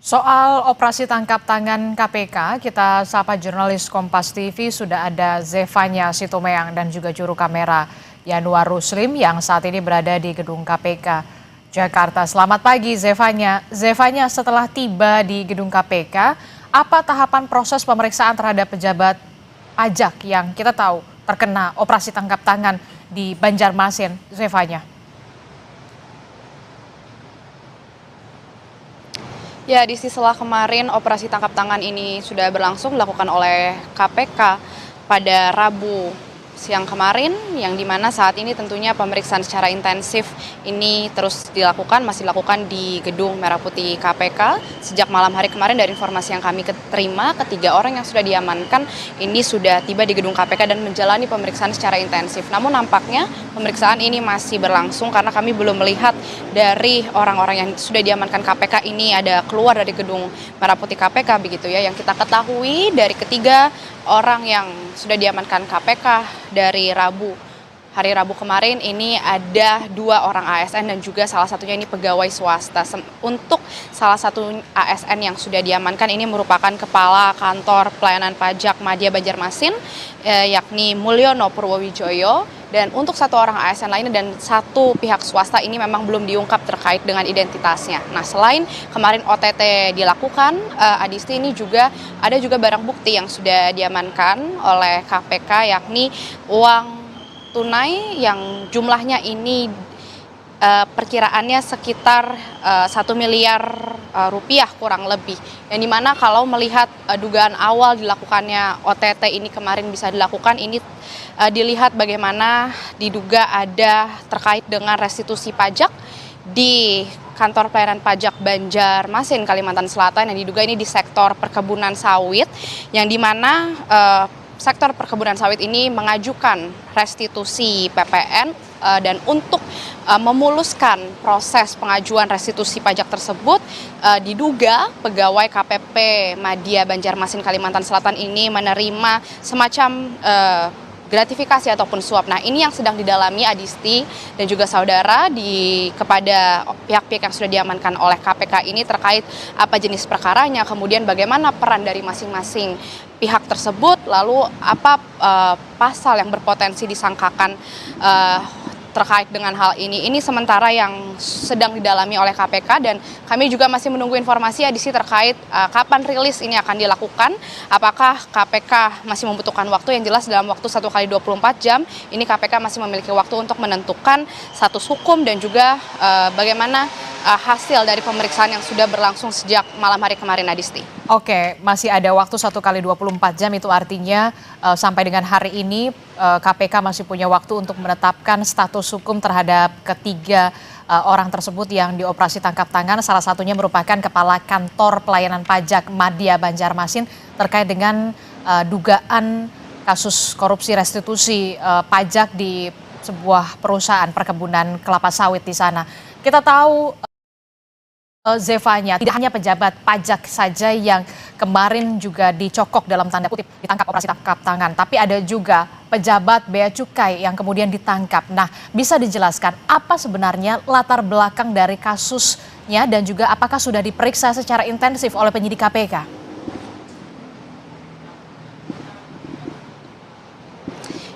Soal operasi tangkap tangan KPK, kita sapa jurnalis Kompas TV sudah ada Zevanya Sitomeyang dan juga juru kamera Yanuar Ruslim yang saat ini berada di gedung KPK Jakarta. Selamat pagi Zevanya. Zevanya, setelah tiba di gedung KPK, apa tahapan proses pemeriksaan terhadap pejabat pajak yang kita tahu terkena operasi tangkap tangan di Banjarmasin, Zevanya? Ya, di setelah kemarin operasi tangkap tangan ini sudah berlangsung dilakukan oleh KPK pada Rabu siang kemarin, yang dimana saat ini tentunya pemeriksaan secara intensif ini terus masih dilakukan di Gedung Merah Putih KPK. Sejak malam hari kemarin dari informasi yang kami terima, ketiga orang yang sudah diamankan ini sudah tiba di Gedung KPK dan menjalani pemeriksaan secara intensif. Namun nampaknya pemeriksaan ini masih berlangsung karena kami belum melihat dari orang-orang yang sudah diamankan KPK ini ada keluar dari Gedung Merah Putih KPK begitu ya. Yang kita ketahui dari ketiga orang yang sudah diamankan KPK dari hari Rabu kemarin ini ada 2 orang ASN dan juga salah satunya ini pegawai swasta. Untuk salah satu ASN yang sudah diamankan ini merupakan Kepala Kantor Pelayanan Pajak Madya Banjarmasin yakni Mulyono Purwowijoyo. Dan untuk satu orang ASN lainnya dan satu pihak swasta ini memang belum diungkap terkait dengan identitasnya. Nah, selain kemarin OTT dilakukan, Adisti, ini juga ada barang bukti yang sudah diamankan oleh KPK yakni uang tunai yang jumlahnya ini perkiraannya sekitar 1 miliar rupiah kurang lebih. Yang dimana kalau melihat dugaan awal dilakukannya OTT ini kemarin bisa dilakukan ini dilihat bagaimana diduga ada terkait dengan restitusi pajak di Kantor Pelayanan Pajak Banjarmasin, Kalimantan Selatan, yang diduga ini di sektor perkebunan sawit, yang dimana sektor perkebunan sawit ini mengajukan restitusi PPN dan untuk memuluskan proses pengajuan restitusi pajak tersebut diduga pegawai KPP Madya Banjarmasin Kalimantan Selatan ini menerima semacam gratifikasi ataupun suap. Nah, ini yang sedang didalami Adisti dan juga saudara kepada pihak-pihak yang sudah diamankan oleh KPK ini terkait apa jenis perkaranya, kemudian bagaimana peran dari masing-masing pihak tersebut, lalu apa pasal yang berpotensi disangkakan terkait dengan hal ini. Ini sementara yang sedang didalami oleh KPK dan kami juga masih menunggu informasi Adisti terkait kapan rilis ini akan dilakukan. Apakah KPK masih membutuhkan waktu? Yang jelas dalam waktu 1 kali 24 jam ini KPK masih memiliki waktu untuk menentukan status hukum dan juga bagaimana hasil dari pemeriksaan yang sudah berlangsung sejak malam hari kemarin, Adisti. Oke, masih ada waktu 1 kali 24 jam, itu artinya sampai dengan hari ini KPK masih punya waktu untuk menetapkan status hukum terhadap ketiga orang tersebut yang dioperasi tangkap tangan. Salah satunya merupakan Kepala Kantor Pelayanan Pajak Madya Banjarmasin terkait dengan dugaan kasus korupsi restitusi pajak di sebuah perusahaan perkebunan kelapa sawit di sana. Kita tahu Zevanya, tidak hanya pejabat pajak saja yang kemarin juga dicokok dalam tanda kutip ditangkap operasi tangkap tangan, tapi ada juga pejabat bea cukai yang kemudian ditangkap. Nah, bisa dijelaskan apa sebenarnya latar belakang dari kasusnya dan juga apakah sudah diperiksa secara intensif oleh penyidik KPK?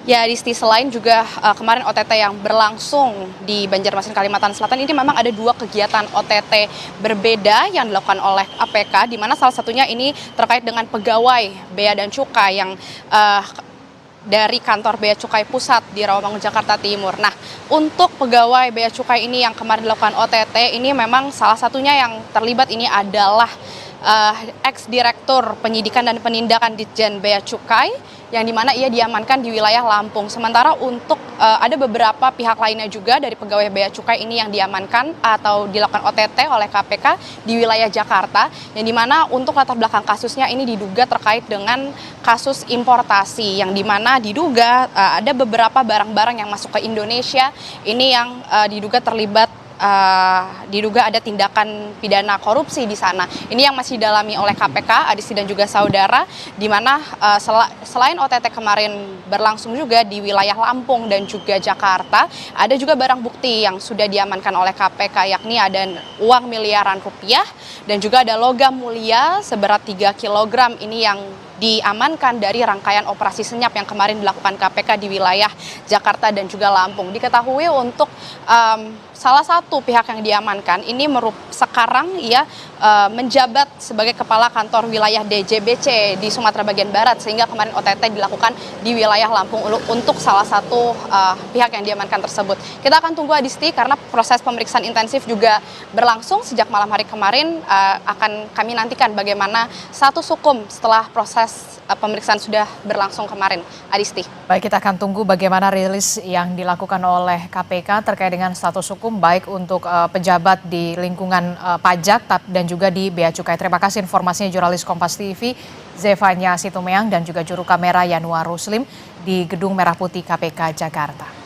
Ya, Disti, selain juga kemarin OTT yang berlangsung di Banjarmasin Kalimantan Selatan, ini memang ada 2 kegiatan OTT berbeda yang dilakukan oleh KPK, di mana salah satunya ini terkait dengan pegawai Bea dan Cukai yang dari kantor Bea Cukai Pusat di Rawamangun, Jakarta Timur. Nah, untuk pegawai Bea Cukai ini yang kemarin dilakukan OTT, ini memang salah satunya yang terlibat ini adalah ex-direktur penyidikan dan penindakan Ditjen Bea Cukai, yang dimana ia diamankan di wilayah Lampung. Sementara untuk ada beberapa pihak lainnya juga dari pegawai Bea Cukai ini yang diamankan atau dilakukan OTT oleh KPK di wilayah Jakarta, yang dimana untuk latar belakang kasusnya ini diduga terkait dengan kasus importasi, yang dimana diduga ada beberapa barang-barang yang masuk ke Indonesia ini yang diduga terlibat diduga ada tindakan pidana korupsi di sana. Ini yang masih didalami oleh KPK, Adisti dan juga saudara, di mana selain OTT kemarin berlangsung juga di wilayah Lampung dan juga Jakarta, ada juga barang bukti yang sudah diamankan oleh KPK, yakni ada uang miliaran rupiah dan juga ada logam mulia seberat 3 kg ini yang diamankan dari rangkaian operasi senyap yang kemarin dilakukan KPK di wilayah Jakarta dan juga Lampung. Diketahui untuk salah satu pihak yang diamankan ini sekarang ia menjabat sebagai kepala kantor wilayah DJBC di Sumatera bagian Barat, sehingga kemarin OTT dilakukan di wilayah Lampung untuk salah satu pihak yang diamankan tersebut. Kita akan tunggu, Adisti, karena proses pemeriksaan intensif juga berlangsung sejak malam hari kemarin. Akan kami nantikan bagaimana status hukum setelah proses pemeriksaan sudah berlangsung kemarin, Adisti. Baik, kita akan tunggu bagaimana rilis yang dilakukan oleh KPK terkait dengan status hukum baik untuk pejabat di lingkungan pajak dan juga di Bea Cukai. Terima kasih informasinya jurnalis Kompas TV Zevanya Situmeang dan juga juru kamera Yanuar Ruslim di Gedung Merah Putih KPK Jakarta.